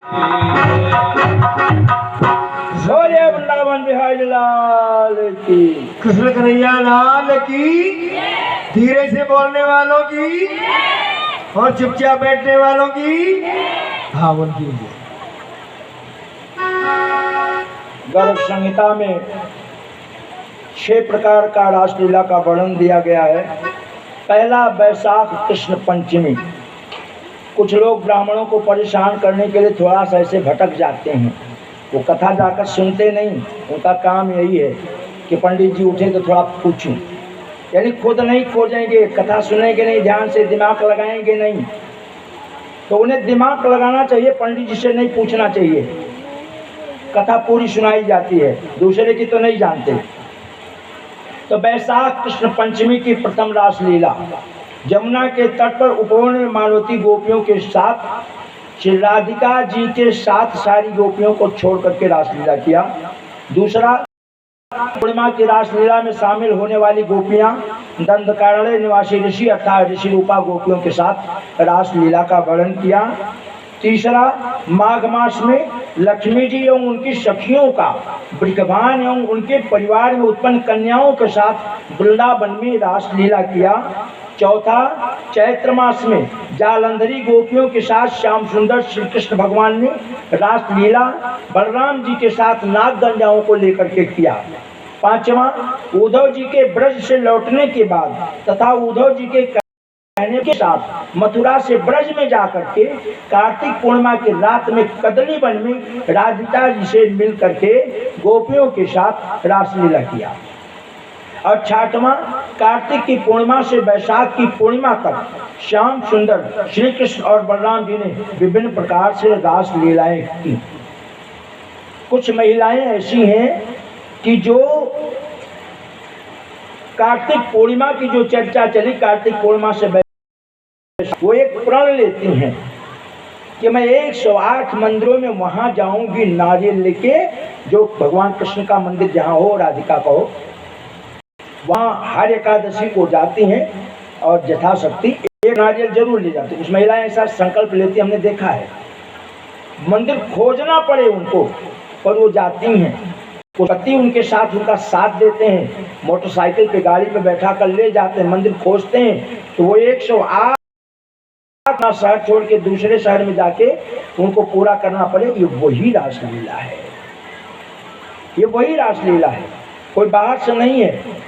बोले वृंदावन बिहारी लाल की। कृष्ण कन्हैया लाल की। धीरे से बोलने वालों की और चुपचाप बैठने वालों की। हाँ उनकी। गर्भ संहिता में 6 प्रकार का रासलीला का वर्णन दिया गया है। पहला, वैशाख कृष्ण पंचमी। कुछ लोग ब्राह्मणों को परेशान करने के लिए थोड़ा सा ऐसे भटक जाते हैं, वो कथा जाकर सुनते नहीं। उनका काम यही है कि पंडित जी उठे तो थोड़ा पूछूं, यानी खुद नहीं खोजेंगे, कथा सुनेंगे नहीं, ध्यान से दिमाग लगाएंगे नहीं। तो उन्हें दिमाग लगाना चाहिए, पंडित जी से नहीं पूछना चाहिए। कथा पूरी सुनाई जाती है, दूसरे की तो नहीं जानते। तो वैशाख कृष्ण पंचमी की प्रथम रासलीला यमुना के तट पर उपवन में मानवती गोपियों के साथ श्री राधिका जी के साथ सारी गोपियों को छोड़ करके रासलीला किया। दूसरा, पूर्णिमा की रासलीला में शामिल होने वाली गोपियां दंडकारण्य निवासी ऋषि अर्थात ऋषि रूपा गोपियों के साथ रासलीला का वर्णन किया। तीसरा, माघ मास में लक्ष्मी जी एवं उनकी सखियों का वृषभान एवं उनके परिवार में उत्पन्न कन्याओं के साथ वृंदावन में रासलीला किया। चौथा, चैत्र मास में जालंधरी गोपियों के साथ श्याम सुंदर श्री कृष्ण भगवान ने रासलीला बलराम जी के साथ नाग गंजाओं को लेकर के किया। पांचवा, उद्धव जी के ब्रज से लौटने के बाद तथा उद्धव जी के कहने के साथ मथुरा से ब्रज में जाकर के कार्तिक पूर्णिमा की रात में कदली वन में राधिका जी से मिल करके गोपियों के साथ रासलीला किया। और छठवां, कार्तिक की पूर्णिमा से वैशाख की पूर्णिमा तक श्याम सुंदर श्री कृष्ण और बलराम जी ने विभिन्न प्रकार से रासलीलाएं की। कुछ महिलाएं ऐसी हैं कि जो कार्तिक पूर्णिमा की जो चर्चा चली, कार्तिक पूर्णिमा से वो एक प्रण लेती हैं कि मैं 108 मंदिरों में वहां जाऊंगी नारियल लेके, जो भगवान कृष्ण का मंदिर जहां हो, राधिका का हो, वहाँ हर एकादशी को जाती हैं और यथाशक्ति एक नारियल जरूर ले जाती हैं। कुछ महिलाएं ऐसा संकल्प लेती, हमने देखा है। मंदिर खोजना पड़े उनको पर वो जाती हैं। पति उनके साथ उनका साथ देते हैं, मोटरसाइकिल पे गाड़ी पे बैठा कर ले जाते हैं, मंदिर खोजते हैं। तो वो 108 शहर छोड़ के दूसरे शहर में जाके उनको पूरा करना पड़े। ये वही रासलीला है, ये वही रासलीला है, कोई बाहर से नहीं है।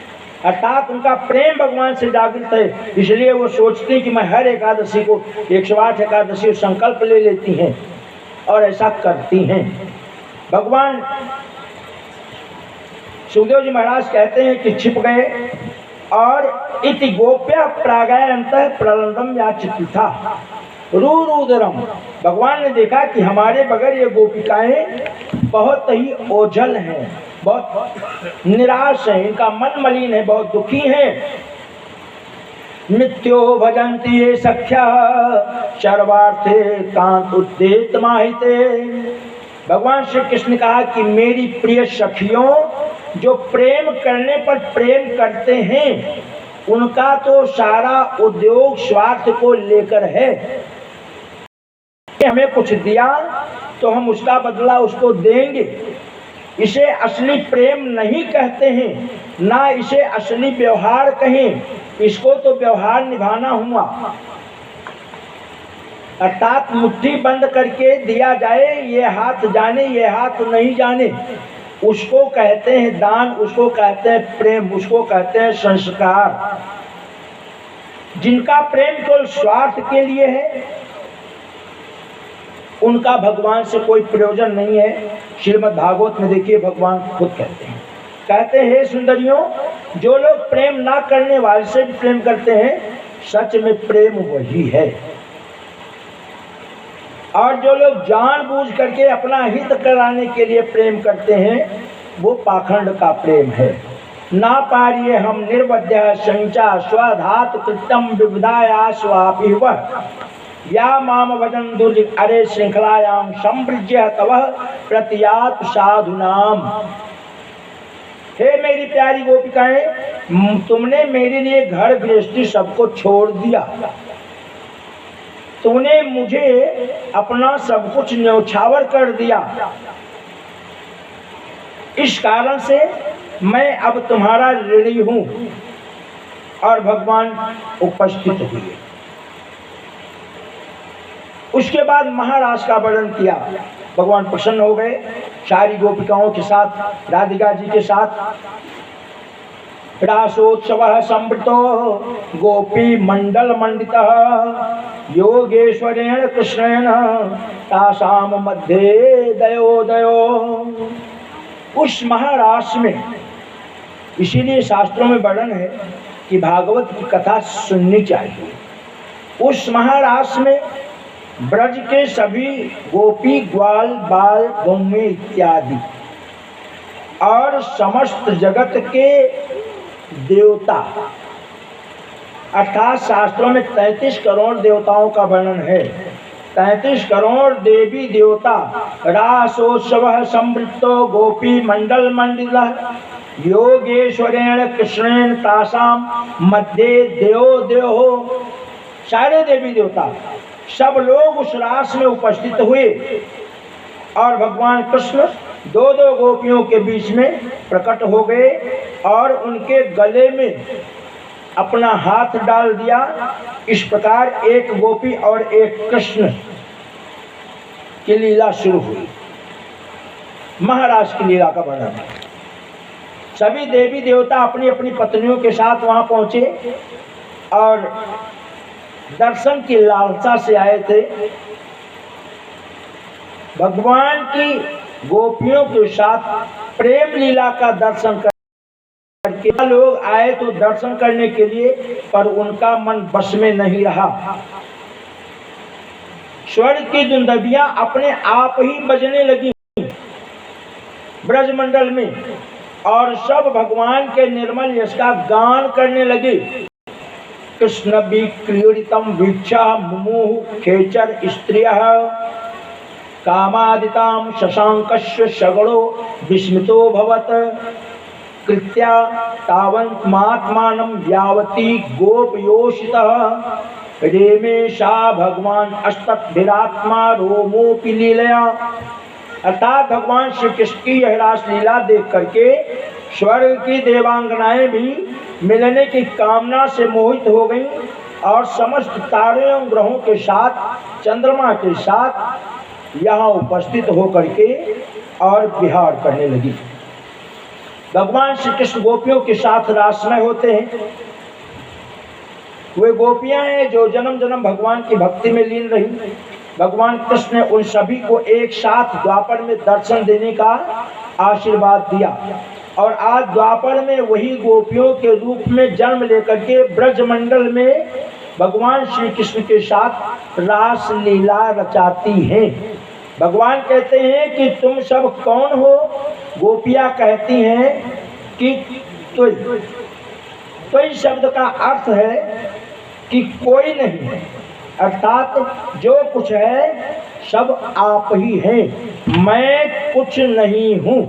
अर्थात उनका प्रेम भगवान से जागृत है, इसलिए वो सोचती हैं कि मैं हर एकादशी को 108 एकादशी संकल्प ले लेती हैं और ऐसा करती हैं। भगवान सुखदेव जी महाराज कहते हैं कि छिप गए और इति गोप्या प्रागायंत प्रलंदम या चित्ता रूरुदरम। भगवान ने देखा कि हमारे बगैर ये गोपिकाएं बहुत ही ओझल हैं, बहुत निराश हैं, इनका मन मलिन है, बहुत दुखी हैं। नित्यो भजन्ति ये सख्या सर्वार्थे कांत उद्देत माहिते। भगवान श्री कृष्ण ने कहा कि मेरी प्रिय सखियों, जो प्रेम करने पर प्रेम करते हैं, उनका तो सारा उद्योग स्वार्थ को लेकर है। हमें कुछ दिया तो हम उसका बदला उसको देंगे। इसे असली प्रेम नहीं कहते हैं, ना इसे असली व्यवहार कहें, इसको तो व्यवहार निभाना हुआ। अर्थात मुट्ठी बंद करके दिया जाए, ये हाथ जाने ये हाथ नहीं जाने, उसको कहते हैं दान, उसको कहते हैं प्रेम, उसको कहते हैं संस्कार। जिनका प्रेम केवल स्वार्थ के लिए है, उनका भगवान से कोई प्रयोजन नहीं है। श्रीमद् भागवत में देखिए भगवान खुद कहते हैं, हे सुंदरियों, जो लोग प्रेम ना करने वाले से भी प्रेम करते हैं, सच में प्रेम वही है। और जो लोग जानबूझ करके अपना हित कराने के लिए प्रेम करते हैं, वो पाखंड का प्रेम है। ना पारिये हम निर्वध्य संचा स्वधातु कृतम विविधाया स्वापिव या माम वदन दुर्ज अरे श्रृंखलायाम संवृज्य तव प्रतियात साधुनाम। हे मेरी प्यारी गोपिकाएं, तुमने मेरे लिए घर गृहस्थी सबको छोड़ दिया, तूने मुझे अपना सब कुछ न्यौछावर कर दिया, इस कारण से मैं अब तुम्हारा ऋणी हूं। और भगवान उपस्थित हुए। उसके बाद महाराज का वर्णन किया। भगवान प्रसन्न हो गए, सारी गोपिकाओं के साथ, राधिका जी के साथ। रासोत्सव संवृतो गोपी मंडल मंडितः योगेश्वरेण कृष्णेन तासाम मध्ये दयोदयो। उस महारास में, इसीलिए शास्त्रों में वर्णन है कि भागवत की कथा सुननी चाहिए। उस महारास में ब्रज के सभी गोपी, ग्वाल, बाल, गौमे इत्यादि और समस्त जगत के देवता, अर्थात शास्त्रों में 33 करोड़ देवताओं का वर्णन है। 33 करोड़ देवी देवता रासोत्सव संवृत्तो गोपी मंडल मंडितः योगेश्वरेण कृष्णेन तासाम मध्ये देवो देवो। सारे देवी देवता सब लोग उस रास में उपस्थित हुए और भगवान कृष्ण दो दो गोपियों के बीच में प्रकट हो गए और उनके गले में अपना हाथ डाल दिया। इस प्रकार एक गोपी और एक कृष्ण की लीला शुरू हुई। महाराज की लीला का वर्णन। सभी देवी देवता अपनी अपनी पत्नियों के साथ वहां पहुंचे और दर्शन की लालसा से आए थे। भगवान की गोपियों के साथ प्रेम लीला का दर्शन करके लोग आए तो दर्शन करने के लिए, पर उनका मन बस में नहीं रहा। स्वर्ग की दुंदभियां अपने आप ही बजने लगी ब्रजमंडल में और सब भगवान के निर्मल यश का गान करने लगे। कृष्ण विक्रीडितम वीक्षा मुमुहु खेचर स्त्रियः कामादितां शशांकस्य सगणो विस्मितो भवत कृत्या तावन्मात्मानं यावती गोपयोषितः रेमे सा भगवान अस्तभिरात्मा रोमोपि लीलया। अर्थात भगवान श्री कृष्ण की यह रास लीला देख करके स्वर्ग की देवांगनाएं भी मिलने की कामना से मोहित हो गईं और समस्त तारों एवं ग्रहों के साथ, चंद्रमा के साथ यहाँ उपस्थित होकर के और विहार करने लगी। भगवान श्री कृष्ण गोपियों के साथ रासमय होते हैं। वे गोपियां हैं जो जन्म जन्म भगवान की भक्ति में लीन रही। भगवान कृष्ण ने उन सभी को एक साथ द्वापर में दर्शन देने का आशीर्वाद दिया और आज द्वापर में वही गोपियों के रूप में जन्म लेकर के ब्रजमंडल में भगवान श्री कृष्ण के साथ रास लीला रचाती हैं। भगवान कहते हैं कि तुम सब कौन हो? गोपियां कहती हैं कि कोई शब्द का अर्थ है कि कोई नहीं, अर्थात जो कुछ है सब आप ही हैं, मैं कुछ नहीं हूँ।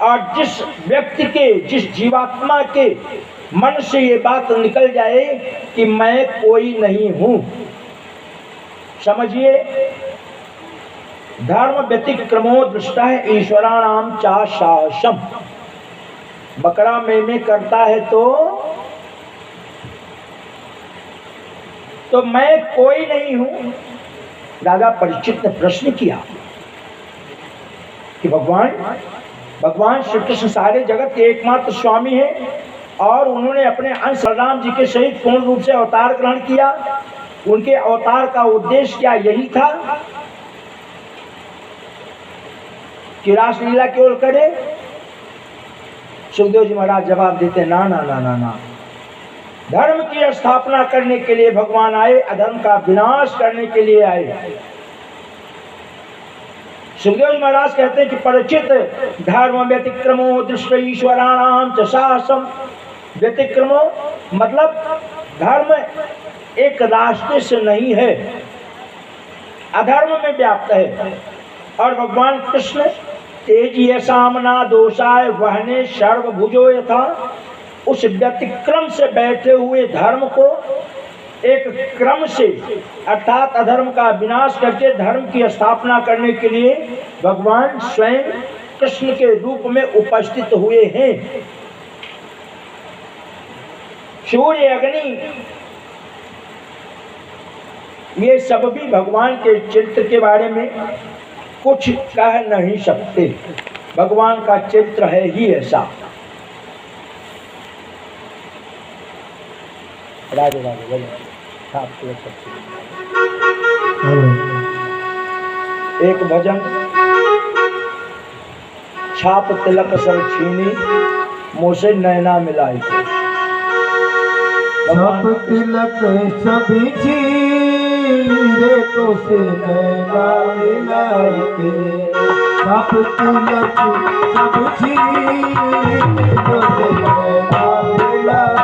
और जिस व्यक्ति के, जिस जीवात्मा के मन से ये बात निकल जाए कि मैं कोई नहीं हूँ, समझिए धर्म व्यतिक्रमो दृष्टा है ईश्वराणाम चा शासम। बकरा में करता है तो मैं कोई नहीं हूं। राजा परीक्षित ने प्रश्न किया कि भगवान श्री कृष्ण सारे जगत के एकमात्र स्वामी हैं और उन्होंने अपने अंश बलराम जी के सहित पूर्ण रूप से अवतार ग्रहण किया। उनके अवतार का उद्देश्य क्या यही था कि रासलीला केवल करे? सुखदेव जी महाराज जवाब देते, ना ना ना ना ना, धर्म की स्थापना करने के लिए भगवान आए, अधर्म का विनाश करने के लिए आए। सुखदेव जी महाराज कहते हैं कि परीक्षित धर्म व्यतिक्रमो दृष्ट ईश्वराणाम च शासम। व्यतिक्रमो मतलब धर्म एक रास्ते से नहीं है, अधर्म में व्याप्त है। और भगवान कृष्ण तेजी सामना दोषाय वहने सर्वभुजो यथा, उस व्यतिक्रम से बैठे हुए धर्म को एक क्रम से अर्थात अधर्म का विनाश करके धर्म की स्थापना करने के लिए भगवान स्वयं कृष्ण के रूप में उपस्थित हुए हैं। सूर्य, अग्नि, ये सब भी भगवान के चरित्र के बारे में कुछ कह नहीं सकते। भगवान का चरित्र है ही ऐसा। राधे राधे एक भजन, छाप तिलक सर छीनी, मुझसे नैना मिलाई। छाप तिलक सभी छीने तो से नैना मिलाई के। छाप तिलक सब छीने तो से नैना मिलाई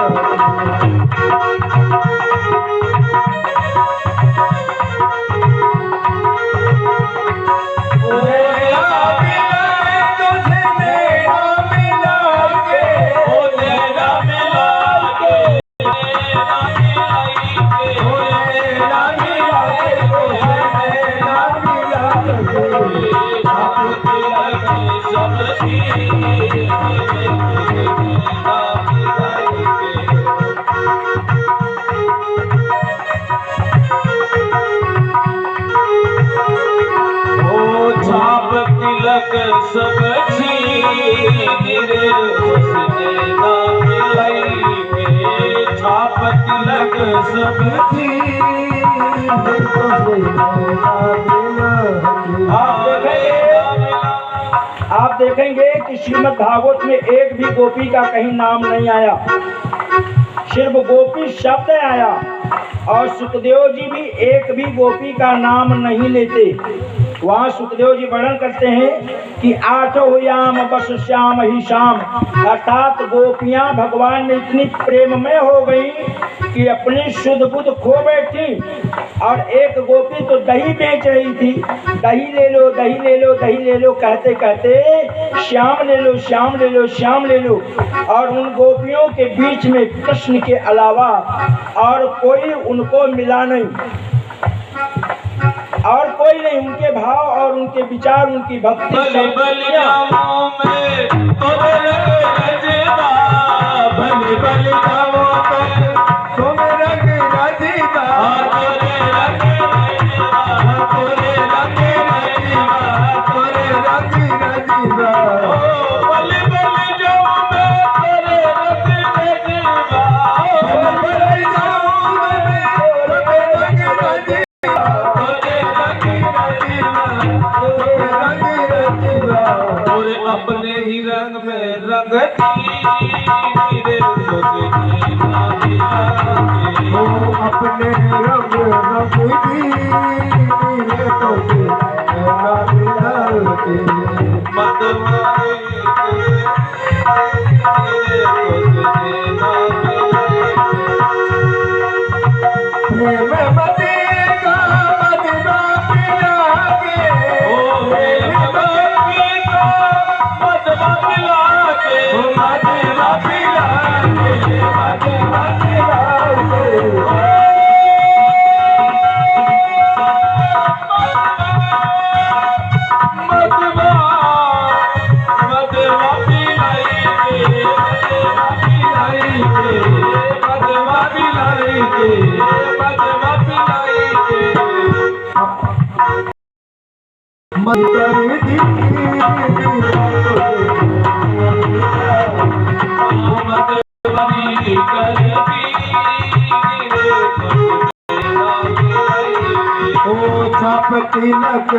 सब छीने उसने ना मिलाई के। छाप तिलक सब आप देखेंगे कि श्रीमद् भागवत में एक भी गोपी का कहीं नाम नहीं आया, सिर्फ गोपी शब्द आया। और सुखदेव जी भी एक भी गोपी का नाम नहीं लेते। वहाँ सुखदेव जी वर्णन करते हैं कि आठो याम बस श्याम ही श्याम, अर्थात गोपियाँ भगवान में इतनी प्रेममय हो गई कि अपनी शुद्ध बुद्ध खो बैठी। और एक गोपी तो दही बेच रही थी, दही ले लो दही ले लो दही ले लो कहते कहते श्याम ले लो श्याम ले लो श्याम ले लो। और उन गोपियों के बीच में कृष्ण के अलावा और कोई उनको मिला नहीं, और कोई नहीं। उनके भाव और उनके विचार, उनकी भक्ति अपने ही रंग में रंगती रे अपने रंग रंगती छाप तिलक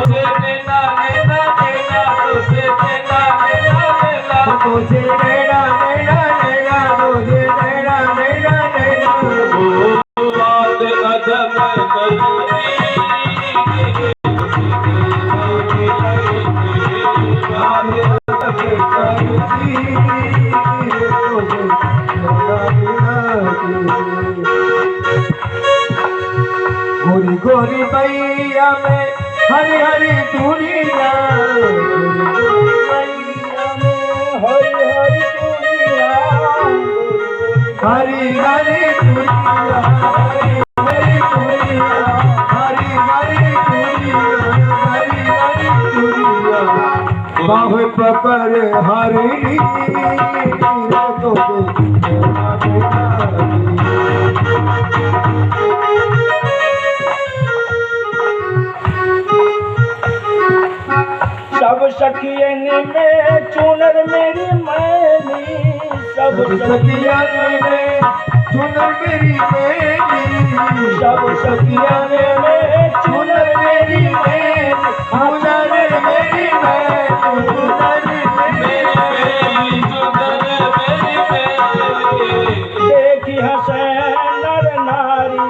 तुझे नैना नैना नैना तुझे नैना नैना नैना तुझे नैना नैना नैना तुझे नैना नैना नैना ओ बात अदब करूंगी गोरी गोरी बैया में हरी हरी चूड़िया हरी हरी चूड़िया हरी हरी चूड़िया हरी चूड़िया हरी हरी चूड़िया हरी हरी चूड़िया बाह पकड़ हरी सब सखियन में चुनर मेरी मैली सब सखिया में चुनर मेरी मेली सब सखियन में चुनर मेरी मैली चुनर मेरी मैं चुनर मेरी देखी हंसे नर नारी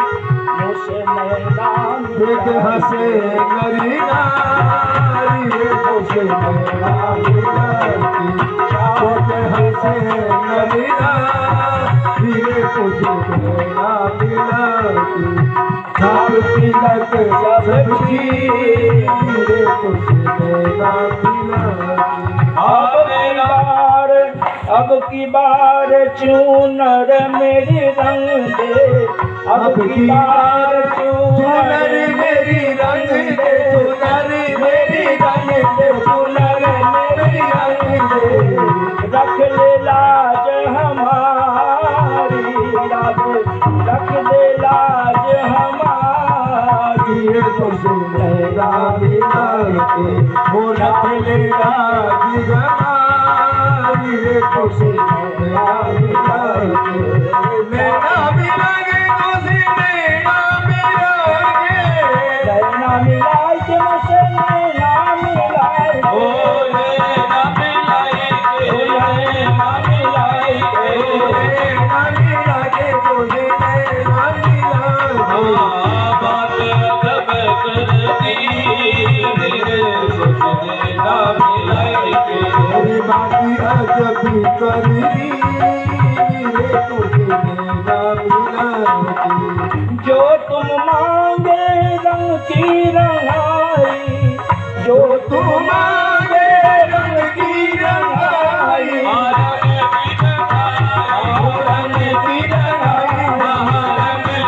मुझसे नैना देख हंसे नरी नारी मुझसे नैना मिलती देख हंसे नरी नारी मुझसे नैना मिलती साल तिलक सब चीज तुझसे नैना मिलती अब की बार चूनर मेरी रंग दे अब की बार चुनर मेरी रंग दे चुनर मेरी रंग दे चुनर मेरी रंग दे रख ले लाज हमारी रख दे लाज हमारी ये तुझे नैना मिलते वो रख ले राज हमारी ये तुझे नैना मिलते नैना मिलेंगे तुझे नैना मिलेंगे नैना मिलाई के मुझसे नैना मिलाई ओ नैना मिलाई नैना मिलाई नैना मिलेंगे तुझे नैना मिलेंगे बात अदब करती मेरे सोचने ना मिलाई मेरी बाकी अजब करी रे तुझे नैना मिलती जो तुम मांगे रंग की रंगाई जो तुम मांगे रंग की रंगाई रंग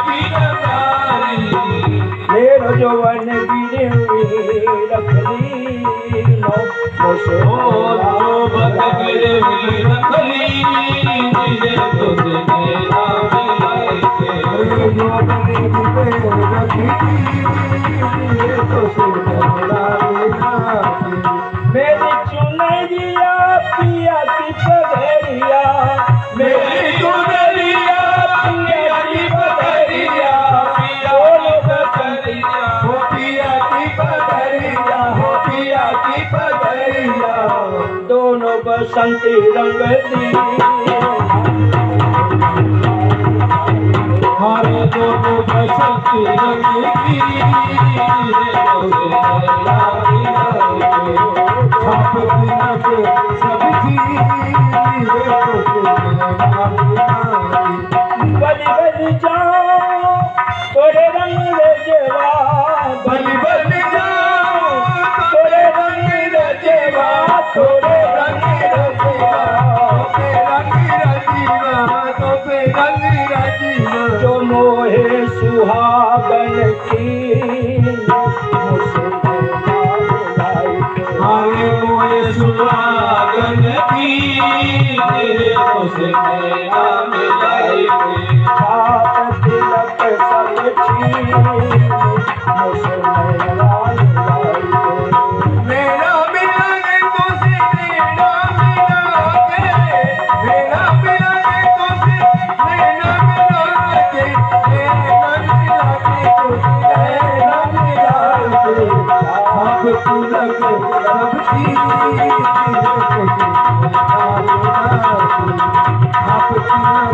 की रंगाई मेरो जवन गिरे रखली नो मुझसे मेरी चुनरिया पिया की पगड़िया मेरी चुनरिया पिया की पगड़िया बोलो बकरिया हो पिया की पगड़िया हो पिया की पगड़िया दोनों बसंती रंग दी हमारे दोनों बसंती रंग की छाप तिलक सब बलि बलि जाओ तोरे रंग रजवा बलि बलि जाओ तोरे रंग रजेवा तोरे रंग रजेवा तोरे रंग रजीवा तोरे रंग रजीवा जो मोहे सुहागन की मुझसे नैना मिलाई के। हमारे मोए सुहागन की तेरे मुझसे नैना मिलाई छाप तिलक सब छीन मुझसे नैना मिलाई के। मेरा मिलागे तुझे नैना मिलागे मेरा मिलागे तुझे नैना मिलागे नैना मिलागे तुझे नैना मिलागे आपकी लग सबकी आपकी